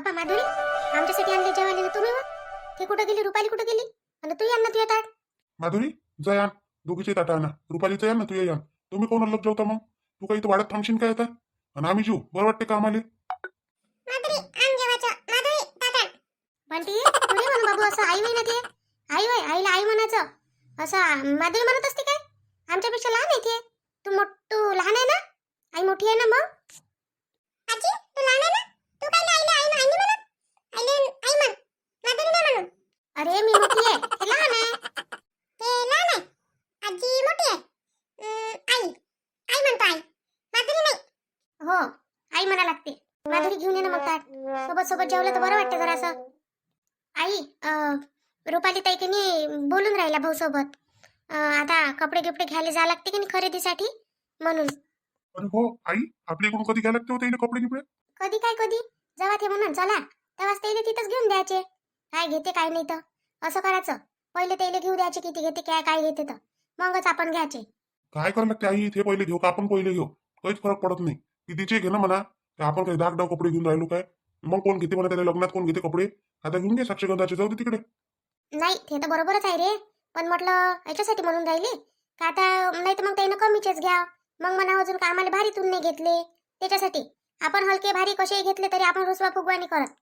बापा माधुरी, आमच्यासाठी आणले जेवायला तुम्ही वा? ते कुठं गेली? रुपाली कुठं गेली? आणि तू आण ना तुझ्या ताट. माधुरी जया दोघीचे ताटा आणा. रुपालीचं या ना तू या. तुम्ही कोण अलग जेवता मग? तू काही इथं वाढत थांबशील काय आता? आणि आम्ही जीव बरं वाटते का आम्हाला? माधुरी आण जेवायचं. माधुरी ताट. पण ती तुझे म्हणून बाबू असं आई होई ना ते. आई होय, आईला आई म्हणायचं असं माधुरी म्हणत असते काय? आमच्यापेक्षा लहान आहे ते. तू लहान आहे ना? आई मोठी आहे ना मग? आजी तू लहान आहे ना? तू काय आईला आई नाही म्हणत? आईला आई म्हण. माधुरी नाही म्हणून. अरे मी मोठी आहे, ते लहान आहे. ते लहान आहे. आजी मोठी आहे. आई आई म्हणतो आई. माधुरी नाही. हो आई म्हणा लागते. माधुरी घेऊन ये ना मग ताट. सोबत सोबत जेवलं तर बरं वाटतं जरासं. आई रुपाली ताई की नाही बोलून राहिला भाऊ सोबत. आता कपडे गिपडे घ्यायला जा लागते की नाही खरेदीसाठी म्हणून. अरे हो आई, आपल्या इकडून कधी घ्यायला लागते होते इकडे कपडे गिपडे? कधी जेव्हा ते म्हणून चला तेव्हाच त्याला तिथंच घेऊन द्यायचे. काय घेते काय नाही तर असं करायचं. पहिले त्याला घेऊ द्यायचे किती घेते काय घेते तर मगच आपण घ्यायचे. काय करायला लागते आई? ते पहिले घेऊ का आपण पहिले घेऊ? काहीच फरक पडत नाही. कितीचे घे ना म्हणा. ते आपण काही दाग कपडे घेऊन राहिलो काय? मग कोण घेते म्हणा? त्याला लग्नात कोण घेते कपडे? आता घेऊन घे साक्षगंधाचे, जाऊ दे तिकडे. नाही ते तर बरोबरच आहे रे. पण म्हटलं याच्यासाठी म्हणून राहिले का आता नाही तर मग त्यानं कमीचेच घ्या. मग म्हणा अजून का आम्हाला भारीतून नाही घेतले त्याच्यासाठी. आपण हलके भारी कसेही घेतले तरी आपण रुसवा फुगवा नाही करत.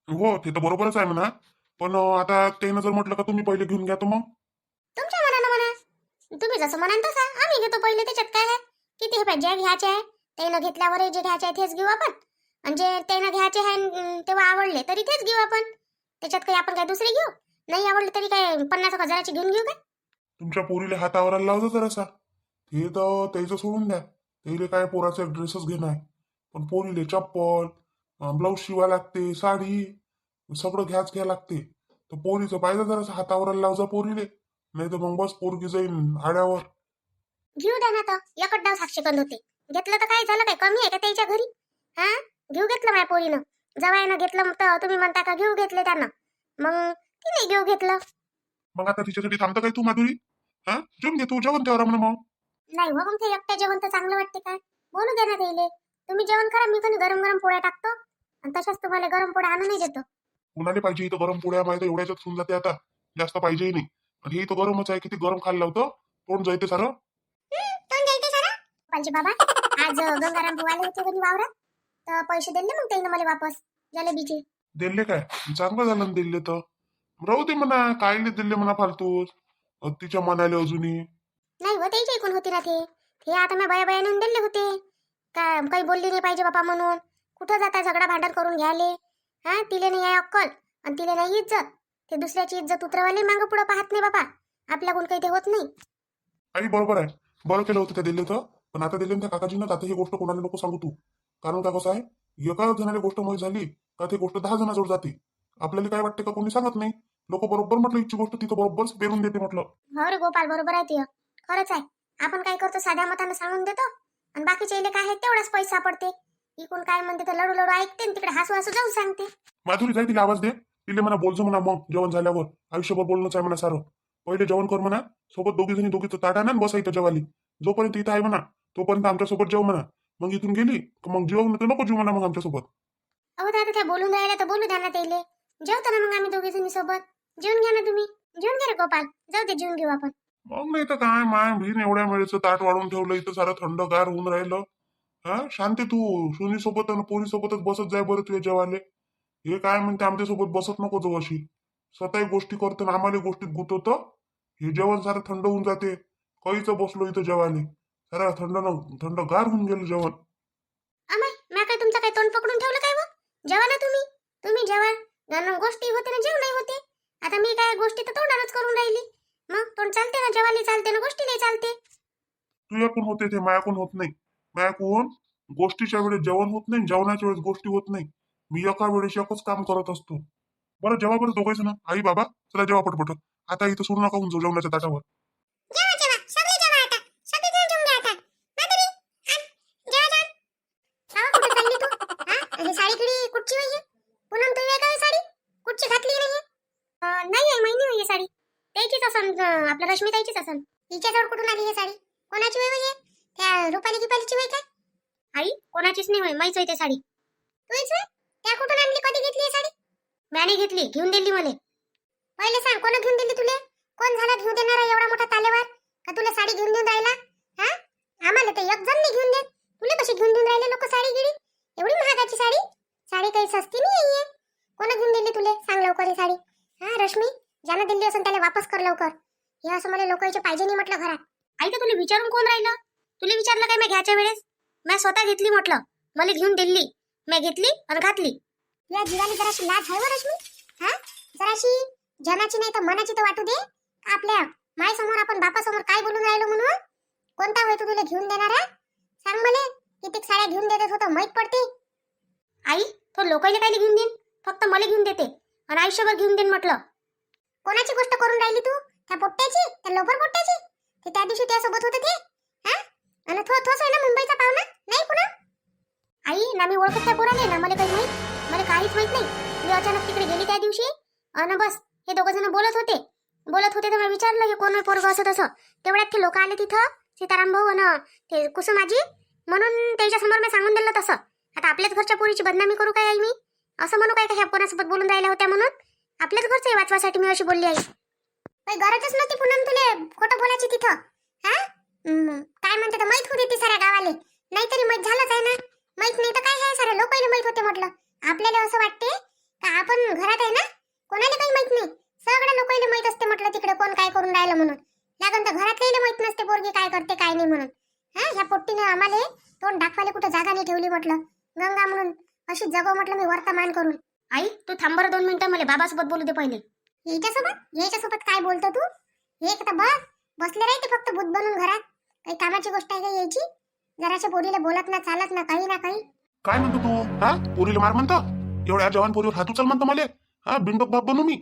हो ते तर बरोबरच आहे म्हणा. पण आता त्यानं जर म्हटलं का तुम्ही पहिले घेऊन घ्या तर मग? तुमच्या मनानं म्हणा. तुम्ही जसं म्हणाल तसं आम्ही घेतो पहिले. त्याच्यात काय आहे? किती हे पाहिजे घ्यायचे आहे त्यानं घेतल्यावर जे घ्यायचे आहे तेच घेऊ आपण. आणि जे त्यानं घ्यायचे आहे तेव्हा आवडले तरी तेच घेऊ आपण. त्याच्यात काही आपण काय दुसरे घेऊ? नाही आवडले तरी काय 50,000ची घेऊन घेऊ काय? तुमच्या पोरीला हातावर लावतो जरासा. हे तर त्याचं सोडून द्या. त्याला काय पोराचा ड्रेसच घेणं आहे. पण पोरीले चप्पल, ब्लाऊज शिवा लागते, साडी सगळं घ्या लागते. तर पोरीचं पाहिजे जरासा हातावर लावजा पोरीले. नाही तर मग बस पोरगी जाईन आड्यावर. घेऊ द्या ना तर एकच डाव साक्षीकंद होते. घेतलं तर काय झालं? काय कमी आहे का त्याच्या घरी? हा घेऊ घेतलं माझ्या पोरीनं. जवायनं घेतलं तर तुम्ही म्हणता का घेऊ घेतले त्यांना. मग ती नाही घेऊ घेतलं. मग आता तिच्यासाठी थांबतं काय तू माधुरी? हा जेवून घे तू, जेवण त्यावर म्हणा मग. नाही हो मग ते एकट्या जेवण तर चांगलं वाटते काय? बोलू दे ना त्याले. तुम्ही जेवण करा, मी कोणी गरम गरम पोळ्या टाकतो आणि तशाच तुम्हाला गरम पोळ्या आणूनही देतो. कुणाला पाहिजे इथं गरम पोळ्या? माहिती एवढ्याच्यात होऊन जाते आता. जास्त पाहिजेही नाही. आणि हे इथं गरमच आहे. किती गरम खायला लावतं तोंड जायते सारं. तोंड जायते सारं. पाहिजे बाबा आज गंगाराम बुवाले होते कोणी वावरात तर पैसे दिले मग त्यानं मला वापस जलेबीचे. दिले काय? चांगलं झालं ना दिले तर. राहू दे म्हणा, कायले दिले म्हणा फालतूच. तिच्या मनाले अजूनही. नाही हो त्याची ऐकून होती ना ते. ते आता मी बाया नेऊन दिले होते. काय काही बोलली नाही पाहिजे बाबा म्हणून. कुठं जाता झगडा भांडण करून घ्यायले? हा तिले नाही आहे अक्कल आणि तिले नाही इज्जत. ते दुसऱ्याची इज्जत उतरवाले मागं पुढं पाहत नाही बाबा. आपल्याकडून काही ते होत नाही. आई बरोबर आहे. बरं केलं होतं त्या दिले तर. पण आता दिले त्या काकाजीनं. आता ही गोष्ट कोणाला नको सांगू तू. कारण का कसं आहे, एका जणाला गोष्ट माहीत झाली का ती गोष्ट 10 जणांजवळ जाते. आपल्याला काय वाटते का कोणी सांगत नाही. लोक बरोबर म्हटलं इच्छी गोष्ट तिथं बरोबर पेरून देते म्हटलं. हो रे गोपाल बरोबर आहे ते. खरंच आहे. आपण काय करतो साध्या मतानं सांगून देतो आणि बाकीचे इले काय आहे तेवढाच पैसा पडते. इकून काय म्हणते तर लडू ऐकते आणि तिकडे हसू जाऊन सांगते. माधुरी जाय तिला आवाज दे. तिले म्हणा बोलजो म्हणा मग जेवण झाल्यावर. आयुष्यभर बोलणंच आहे म्हणा सारं. पहिले जेवण कर म्हणा. सोबत दोघीचं ताट आणा बसा इथं जेवाली. जोपर्यंत इथं आहे म्हणा तोपर्यंत आमच्यासोबत जेव म्हणा. मग इथून गेली मग जेवण तर नको जेव म्हणा मग आमच्यासोबत. अहो दादा त्या बोलून राहिल्या तर बोलू द्या ना त्याले. जेवतो ना मग आम्ही दोघी सोबत. जेवून घ्या ना तुम्ही. जेवून घ्या रे गोपाल. जाऊ दे जेवून घेऊ आपण. मग नाही तर काय माय भीन एवढ्या वेळेचं ताट वाढून ठेवलं इथं सारं थंडगार होऊन राहिलं. हा शांती तू सुनीसोबत आणि पोरीसोबतच बसत जाय बरं तुझ्या जेवाले. हे काय म्हणते आमच्यासोबत बसत नको जाऊ अशी. स्वतः गोष्टी करतो ना आम्हाला गोष्टीत गुतवतं. हे जेवण सारं थंड होऊन जाते. काहीच बसलो इथं जेवाले. सारं थंडगार होऊन गेलं जेवण. अमाय मी काय तुमचं काय तोंड पकडून ठेवलं काय व? जेवा ना तुम्ही. तुम्ही जेवा. गोष्टी होते ना जेवणही होते. आता मी काय गोष्टी तर तोंडानच करून राहिली. मग तोंड चालते ना जेवायला चालते ना गोष्टीला चालते. तुझ्याकडून होते ते मायाकडून होत नाही. मायाकडून गोष्टीच्या वेळेस जेवण होत नाही, जेवणाच्या वेळेस गोष्टी होत नाही. मी एका वेळेस एकच काम करत असतो. बरं जेव्हा बरं दोघायचं ना आई बाबा. चला जेव्हा पटपट. आता इथं सोडू नका होऊन जाऊ जेवणाच्या ताटावर. जेवा जेवा सगळे जेवा आता. सगळे जेवून घ्या आता. माधुरी आण. जेवा जा. हा कुठे चालली तू? हा ही साडी किडी कुठची होई? पूनम तू वेगळी साडी कुठची घातली नाही? नाही आहे महिनी होई साडी. त्याचीच असन आपल्या रश्मी ताईचीच असन. हिच्याजवळ कुठून आली ही साडी? कोणाची होई हे? त्या रुपाली गिपालीची होई काय? आई कोणाचीच नाही होय. मैच होई ते साडी. तुझीच होय? त्या कुठून आणली? कधी घेतली ही साडी? म्याने घेतली, घेऊन दिली मला. पहिले सांग कोण घेऊन दिली तुले? कोण झाला घेऊन देणारा एवढा मोठा तालेवार? का तुला साडी घेऊन देऊन राहिला? हा, आम्हाला तर एक जण नाही घेऊन देत. तुला कशी घेऊन देऊन राहिले लोक साडी गिडी? एवढी महागाची साडी? साडी काही सस्ती नाही आहे. कोण घेऊन दिली तुले? सांग लवकर ही साडी. हा रश्मी, ज्यानं दिली असेल त्याला वापस कर लवकर. हे असं मला लोकांचे पाहिजे नाही म्हटलं घरात. आई तर तुला विचारून कोण राहिलं? तुला विचारलं काय मी घ्यायच्या वेळेस? मी स्वतः घेतली म्हटलं. मला घेऊन दिली, मी घेतली आणि घातली. या जीवानी जराशी लाज आहे व रश्मी. हा, जराशी जनाची नाही तर मनाची तर वाटू दे. आपल्या माय समोर आपण बापासमोर काय बोलून राहिलो म्हणून? कोणता होय तू तुला घेऊन देणारा? सांग मला, किती साड्या घेऊन देत होतं माहित पडते. आई तो लोकांना काय घेऊन देईन? फक्त मला घेऊन देते आणि आयुष्यभर घेऊन देईन म्हटलं. कोणाची गोष्ट करून राहिली तू? त्या पोट्ट्याची, त्या लोफर पोट्ट्याची? ते त्या दिवशी त्यासोबत होतं ते? हा, आणि थोच आहे ना मुंबईचा पाहुणा? नाही पुन्हा? आई ना मी ओळखत त्या पोराले ना, मला काही माहित, मला काहीच माहित नाही. मी अचानक तिकडे गेली त्या दिवशी आणि बस हे दोघं जण बोलत होते तर मी विचारलं की कोण पोरग असं तसं. तेवढ्यात ते लोक आले तिथं, सीताराम भाऊ आणि ते कुसुमाजी, म्हणून त्याच्या समोर मी सांगून दिलं तसं. आता आपल्याच घरच्या पोरीची बदनामी करू काय आई मी? असं म्हणू काय का ह्या कोणासोबत बोलून राहिल्या होत्या म्हणून? आपल्याच घरचं वाचवासाठी मी अशी बोलली आई. काही गरजच नव्हती पुन्हा तुले खोटं बोलायची तिथं. हा, काय म्हणते तर माहित होती ती साऱ्या गावाले. नाहीतरी माहित झालंच आहे ना. माहित नाही तर काय आहे, सारे लोकांना माहित होते म्हटलं. आपल्याला असं वाटते का आपण घरात आहे ना, कोणाला काही माहित नाही. सगळ्या लोकांना माहित असते म्हटलं तिकडे कोण काय करून राहिलं म्हणून. लागन तर घरात काही माहित नसते पोरगी काय करते काय नाही म्हणून. हा, ह्या पोट्टीने आम्हाला तोंड दाखवायला कुठं जागा नाही ठेवली म्हटलं. गंगा म्हणून अशी जगव म्हटलं मी वर्तमान करून. आई तू थांब बरं 2 मिनिटं, मला बाबासोबत बोलू दे पहिले. याच्यासोबत काय बोलतो तू? हे तर बसले राहते फक्त भूत बनून घरात. काही कामाची गोष्ट आहे का यायची? जराच्या पोरीला बोलत ना, चालत ना, काही ना काही. काय म्हणतो तू? हा, पोरीला मार म्हणतो? एवढ्या जवान पोरीवर हात उचल म्हणतो मला? हा, बिंडोक बाप बनू मी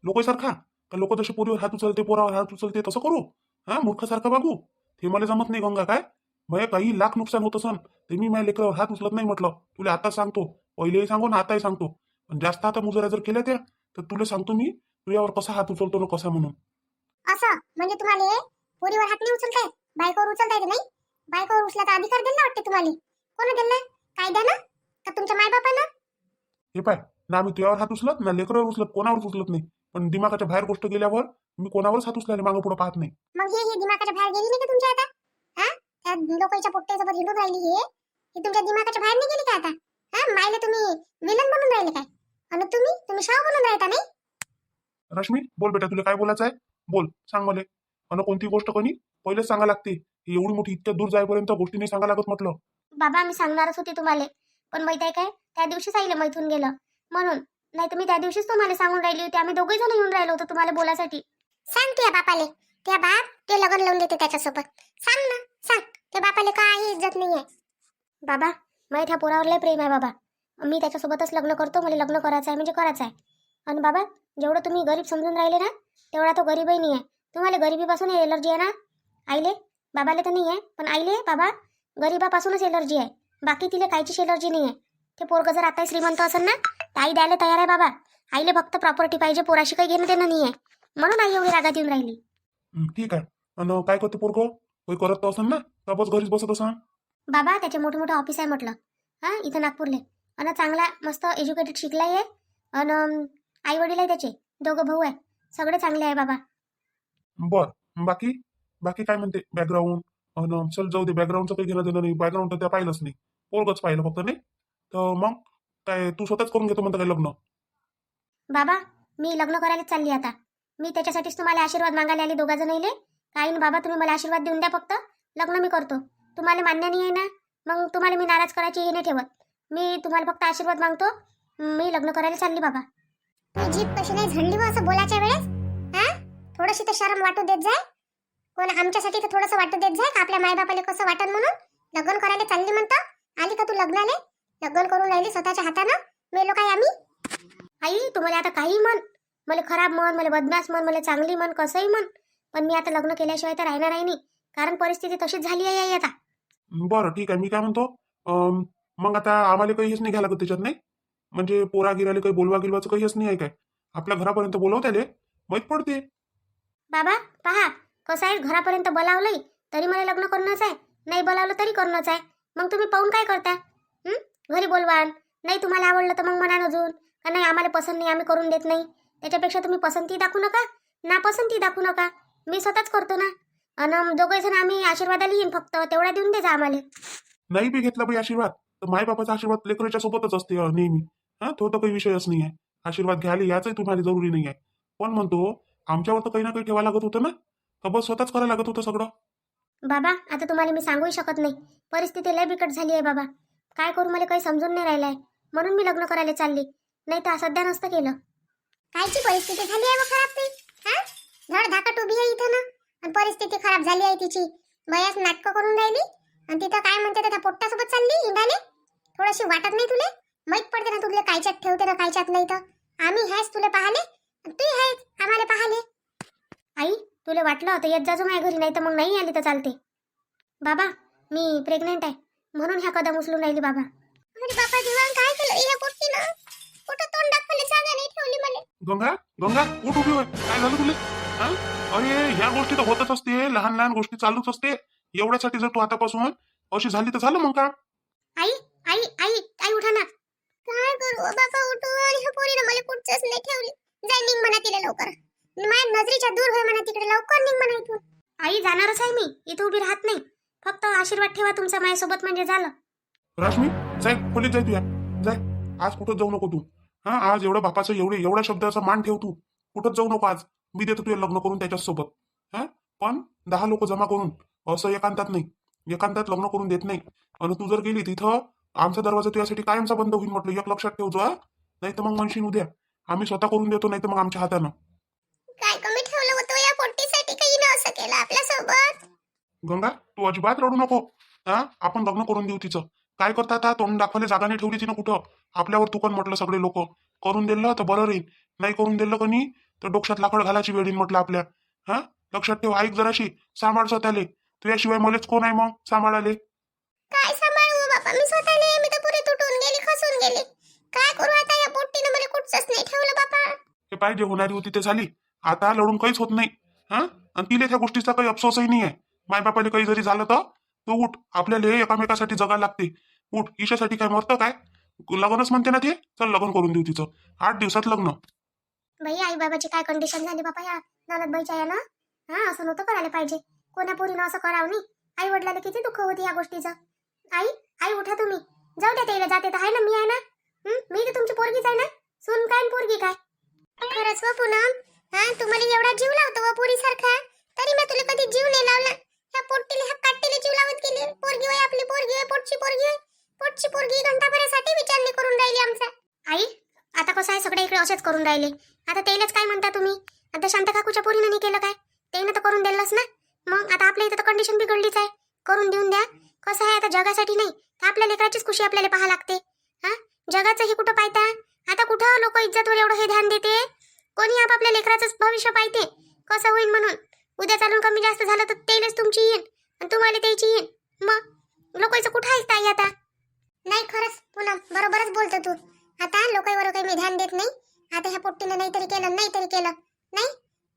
लोकांसारखा? का लोक जसे पोरीवर हात उचलते, पोरावर हात उचलते तसं करू? हा, मूर्खासारखा बाबू? हे मला जमत नाही गंगा. काय भय काही लाख नुकसान होत असन ते मी माझ्या लेकरावर हात उचलत नाही म्हटलं. तुला आता सांगतो, पहिलेही सांगू ना आताही सांगतो. पण जास्त आता मुजऱ्या जर केल्या त्या तर तुला सांगतो मी तुझ्यावर कसा हात उचलतो ना कसा म्हणून. असं म्हणजे तुम्हाला पोरीवर हात नाही उचलताय, बायकोवर उचलताय नाही? बायकोवर उचलायचा अधिकार दिला वाटते तुम्हाला? कोण दिला? कायद्यानं का तुमच्या मायबापानं? हे पाय ना, आम्ही तुझ्यावर हात उचलत ना लेकरावर उचलत, कोणावर उचलत नाही. पण दिमागाच्या बाहेर गोष्ट गेल्यावर मी कोणावरच हात उचलायला मागं पुढे पाहत नाही. मग हे दिमागाच्या बाहेर गेली नाही का तुमच्या आता? हा, त्या लोकांच्या पोट्ट्यासोबत हिंडून राहिली हे तुमच्या दिमागाच्या बाहेर नाही गेली का आता? हा, मायला तुम्ही विलन बनून राहिले काय? आणि तुम्ही शाव बनून राहता नाही? रश्मी बोल बेटा, तुला काय बोलायचं आहे? बोल, सांग मला. आणि कोणती गोष्ट कोणी पहिलेच सांगा लागते. एवढी मोठी इतक्या दूर जायपर्यंत गोष्टी नाही सांगा लागत म्हटलं. बाबा मी सांगणारच होते तुम्हाला, पण माहित आहे काय, त्या दिवशीच आईला मैथून गेलं म्हणून. नाही तर मी त्या दिवशीच तुम्हाला सांगून राहिली होती. आम्ही दोघे जण येऊन राहिलो होतो तुम्हाला बोलायसाठी. सांग त्या बापाले, त्या बाप ते लग्न लावून देते त्याच्यासोबत. सांग ना, सांग. त्या बापाले काही इज्जत नाहीये. बाबा माहित ह्या पोरावर लय प्रेम आहे बाबा. मी त्याच्यासोबतच लग्न करतो, मला लग्न करायचं आहे म्हणजे करायचं आहे. आणि बाबा जेवढं तुम्ही गरीब समजून राहिले ना, तेवढा तो गरीबही नाही आहे. तुम्हाला गरिबीपासून एलर्जी आहे ना? आईले बाबाले तर नाही आहे, पण आईले बाबा गरिबापासूनच एलर्जी आहे. बाकी तिला काहीचीच एलर्जी नाही आहे. ते पोरगं जर आता श्रीमंत असेल ना तर आई द्यायला तयार आहे बाबा. आईले फक्त प्रॉपर्टी पाहिजे, पोराशी काही घेणं देणं नाही आहे. म्हणून आई एवढी रागात येऊन राहिली. ठीक आहे. आणि काय करते पोरगं? काही करत तर असेल ना का बस घरीच बसत असा? बाबा त्याचे मोठे मोठे ऑफिस आहे म्हटलं. हा, इथं नागपूरले. आणि चांगला मस्त एज्युकेटेड शिकलाय आहे. आणि आई वडील आहे त्याचे, दोघं भाऊ आहे. सगळे चांगले आहे बाबा. बर, बाकी बाकी काय म्हणते बॅकग्राऊंड? चल जाऊ दे, बॅकग्राऊंडचं काही घेणं देणं नाही. बॅकग्राऊंड तर त्या पाहिलंच नाही, पोरगच पाहिलं फक्त. नाही तर मग काय तू स्वतःच करून घेतो म्हणतं काय लग्न? बाबा मी लग्न करायलाच चालली आता. मी त्याच्यासाठीच तुम्हाला आशीर्वाद मागायला आली दोघा जण इले. काही बाबा तुम्ही मला आशीर्वाद देऊन द्या फक्त. लग्न मी करतो. तुम्हाला मान्य नाही आहे ना, मग तुम्हाला मी नाराज करायची हे नाही ठेवत. मी तुम्हाला फक्त आशीर्वाद मागतो. मी लग्न करायला चालली बाबा. तुझी जीभ कशी नाही झडली हो असं बोलायच्या वेळेस? हा, थोडीशी तर शरम वाटू देत जाय. कोण आमच्यासाठी तर थोडंसं वाटू देत जाय का आपल्या मायबापाला कसं वाटन म्हणून. लग्न करायला चालली म्हणता, आली का तू लग्नाले? लग्न करून राहिली स्वतःच्या हातानं. मेलो काय आम्ही? आई तुम्हाला आता काही म्हण, मला खराब म्हण, मला बदमाश म्हण, मला चांगली म्हण, कसंही म्हण, पण मी आता लग्न केल्याशिवाय तर राहणार नाही. कारण परिस्थिती तशीच झाली आहे आई आता. बरं ठीक आहे. मी काय म्हणतो, मग आता आम्हाला काही हेच नाही घ्यायला लागत त्याच्यात? नाही म्हणजे पोरा गिराले काही बोलवा गिलवाचं काही हेच नाही आहे काय? आपल्या घरापर्यंत बोलवत्याले माहित पडते. बाबा पहा कसं आहे, घरापर्यंत बोलावलंय तरी मला लग्न करणंच आहे, नाही बोलावलं तरी करणंच आहे. मग तुम्ही पाहून काय करता? घरी बोलवान, नाही तुम्हाला आवडलं तर मग म्हणा अजून का नाही आम्हाला पसंत नाही आम्ही करून देत नाही. त्याच्यापेक्षा तुम्ही पसंती दाखवू नका ना पसंती दाखवू नका, मी स्वतःच करतो ना. आणि दोघे जण आम्ही आशीर्वादाला येईन, फक्त तेवढा देऊन दे जा आम्हाला. नाही बी घेतला बाई आशीर्वाद तर मायबापाचा आशीर्वाद लेकराच्या सोबतच असते नेहमी. हा तो तर काही विषयच नाही आहे. आशीर्वाद घ्यायला याचही तुम्हाला जरुरी नाही आहे. पण म्हणतो आमच्यावर तर काही ना काही ठेवा लागत होतं ना, तर बस स्वतःच करायला लागत होतं सगळं. बाबा आता तुम्हाला मी सांगूही शकत नाही, परिस्थिती लय बिकट झाली आहे बाबा. काय करू मला काही समजून नाही राहिलं आहे, म्हणून मी लग्न करायला चालली, नाही तर सध्या नसतं केलं. कायची परिस्थिती झाली आहे खराब ती? हा धड धाकट उभी आहे इथं ना, आणि परिस्थिती खराब झाली आहे तिची. बयाच नाटकं करून राहिली आणि तिथं काय म्हणते त्या पोट्टासोबत चालली इंडाले. थोडीशी वाटत नाही तुले? माहित पडते ना तुले कायच्यात ठेवते ना कायच्यात नाही. तर आम्ही आहेस तुले पाहाले, तू आहेस आम्हाला पाहाले. आई तुला वाटलं होतं येत जाजो माझ्या घरी, नाही तर मग नाही आली तर चालते. बाबा मी प्रेग्नेंट आहे म्हणून ह्या कदम उचलून राहिली बाबा. अरे बाबा देवा काय केलं या पोट्टीनं? कुठं तोंड दाखवले जागा नाही ठेवली मला. गंगा गंगा उठ उभी होय, काय झालं तुले? हा? अरे ह्या गोष्टी तर होतच असते, लहान लहान गोष्टी चालूच असते. एवढ्यासाठी जर तू आतापासून अशी झाली तर झालं मग का? आई आई आई आई उठा ना. काय करू बाबा उठू, आणि ह्या पोरीनं मला कुठचंच नाही ठेवली. जाय निघ म्हणा तिला लवकर, माझ्या नजरेच्या दूर होय म्हणा तिकडे, लवकर निघ म्हणा इथून. आई जाणारच आहे मी, इथं उभी राहत नाही, फक्त आशीर्वाद ठेवा तुमचा माझ्यासोबत म्हणजे झालं. रश्मी जाय खोलीत जाय, तू या जाय. आज कुठं जाऊ नको तू. हा आज एवढं बापाचं एवढ्या शब्दाचा मान ठेव तू. कुठंच जाऊ नको आज. मी देतो तुला लग्न करून त्याच्यासोबत. हा पण 10 लोक जमा करून असं एकांतात नाही, एकांतात लग्न करून देत नाही. आणि तू जर गेली तिथं आमचा दरवाजा तुझ्यासाठी कायमचा बंद होईल म्हटलं, एक लक्षात ठेवतो. हा नाही तर मग म्हणशील उद्या आम्ही स्वतः करून देतो, नाही तर मग आमच्या हातानं. काय कमी ठेवलं होतं या पोट्टीसाठी, काही न असं केलं आपल्यासोबत. गंगा तू अजिबात रडू नको. हा आपण लग्न करून देऊ तिचं. काय करतात हा तोंड दाखवायला जागा नाही ठेवली तिनं कुठं. आपल्यावर तू पण म्हटलं सगळे लोक करून दिलं तर बरं राहील, नाही करून दिलं का नाही तर डोक्यात लाकड घालायची वेळ येईल म्हटलं आपल्या. हा लक्षात ठेव, ऐक जराशी, सांभाळ स्वतःले. तुझ्याशिवाय मलाच कोण आहे मग सांभाळाले? काय सांभाळू बाबा, मी स्वतःले मी तर पुरी तुटून गेली, खसून गेली. काय करू आता, या पोट्टीनं मला कुठचंच नाही ठेवलं बाबा. हे पाहिजे होणारी होती ते झाली, आता लढून काहीच होत नाही. हा आणि तिला त्या गोष्टीचा काही अफसोसही नाही आहे. मायबापाला काही जरी झालं तर तू उठ, आपल्याला एकामेकासाठी जगायला लागते. उठ, ईशासाठी काय मरतं काय? लग्नच म्हणते ना ते, चल लग्न करून देऊ तिचं. 8 दिवसात लग्न. बाई आई बाबाची काय कंडिशन झाली बाबा या ननदबाईच्या या ना. हा असं नव्हतं करायला पाहिजे, कोणा पोरीनं असं करावं नाही. आई वडिलाला किती दुःख होती या गोष्टीचं. आई आई उठा तुम्ही, जाऊ द्या त्याला, जाते तर आहे ना मी आहे ना. मी तर तुमची पोरगीच आहे ना, सून काय पोरगी काय. खरंच व पूनम, हा तुम्हाला एवढा जीव लावतो व पोरी सारखा, तरी मी तुला कधी जीव नाही लावला. ह्या पोट्टीला ह्या काट्टीला जीव लावत गेली. पोरगी होय आपली, पोरगी होय, पोटची पोरगी होय, पोटची पोरगी घंटाभरासाठी विचार नाही करून राहिली आमचा. आई आता कसं आहे, सगळे इकडे असेच करून राहिले. आता तेलच काय म्हणता तुम्ही? आता शांत काकूच्या पोरीनं नाही केलं काय, त्यानं तर करून दिलंच ना. मग आता आपल्या इथं तर कंडिशन बिघडलीच आहे, करून देऊन द्या. कसं आहे आता जगासाठी नाही तर आपल्या लेकराचीच खुशी आपल्याला पाहा लागते. हा जगाचंही कुठं पाहता, आता कुठं लोक इज्जतवर एवढं हे ध्यान देते. कोणी आपापल्या लेकराचंच भविष्य पाहते कसं होईल म्हणून. उद्या चालून कमी जास्त झालं तर तेलच तुमची येईन आणि तुम्हाला त्याची येईन. मग लोकांचं कुठं आहे ताई आता. नाही खरंच पुन्हा बरोबरच बोलतो तू. आता लोकांवर काही मी ध्यान देत नाही. आता ह्या पोट्टीनं नाहीतरी केलं नाही,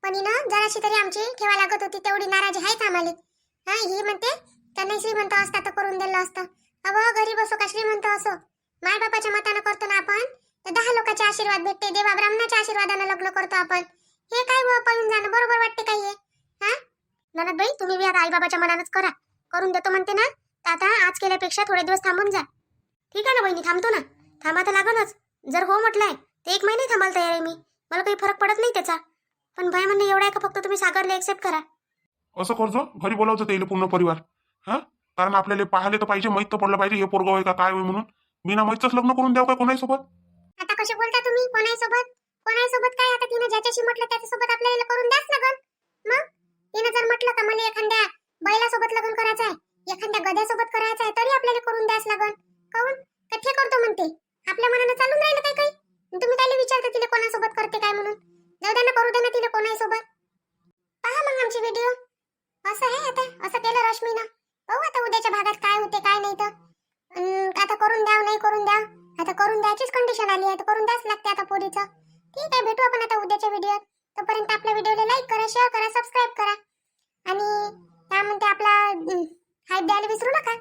पण हिनं जराशी तरी आमची ठेवा लागत होती, तेवढी नाराजी आहेच आम्हाला. हा ही म्हणते त्यांनी श्रीमंत असता तर करून दिलं असतं. अहो गरीब असो का श्रीमंत असो, माय बापाच्या मतानं करतो ना आपण, तर 10 लोकांचे आशीर्वाद भेटते, देवा ब्राह्मणाच्या आशीर्वादानं लग्न करतो आपण. हे काय पळून जाणं बरोबर वाटते काय हे? हा ननदबाई तुम्ही बी आता आई बाबाच्या मनानच करा, करून देतो म्हणते ना, तर आता आज केल्यापेक्षा थोडे दिवस थांबून जा. ठीक आहे ना बहिणी, थांबतो ना, थांबा तर लागलच. जर हो म्हटलंय तर 1 महिने थांबायला तयार आहे मी, मला काही फरक पडत नाही त्याचा. पण भय म्हणणं एवढं आहे का फक्त तुम्ही सागरला एक्सेप्ट करा. असं करजो, घरी बोलावचं त्याला पूर्ण परिवार. हा कारण आपल्याला पाहायला तर पाहिजे, माहित तर पडलं पाहिजे हे पोरगं होय का काय होय म्हणून. मी ना माहितच लग्न करून द्याव काय कोणाही सोबत. आता कसे बोलता तुम्ही, कोणाही सोबत काय, आता तिने ज्याच्याशी म्हटलं त्याच्यासोबत आपल्याला करून द्याच लागल. मग तिने जर म्हटलं का मला एखाद्या बैलासोबत लग्न करायचं आहे, एखाद्या गध्यासोबत करायचं आहे, तरी आपल्याला करून द्याच लागल. काऊन का ते करतो म्हणते, आपल्या मनानं चालून राहिलं काय काही. तुम्ही काय विचारता तिला कोणासोबत करते काय म्हणून. जाऊ द्या ना, करू द्या ना तिला कोणाही सोबत. पहा मग आमची व्हिडिओ. असं आहे आता, असं केलं रश्मीनं. पाहू आता उद्याच्या भागात काय होते काय नाही. तर आता करून द्याव नाही करून द्याव, आता करून द्यायचीच कंडिशन आली आहे, तर करून द्याच लागते आता पोरीचं. ठीक आहे, भेटू आपण आता उद्याच्या व्हिडिओत. तोपर्यंत आपल्या व्हिडिओला लाईक करा, शेअर करा, सबस्क्राईब करा आणि त्यामध्ये आपला हाईप द्यायला विसरू नका.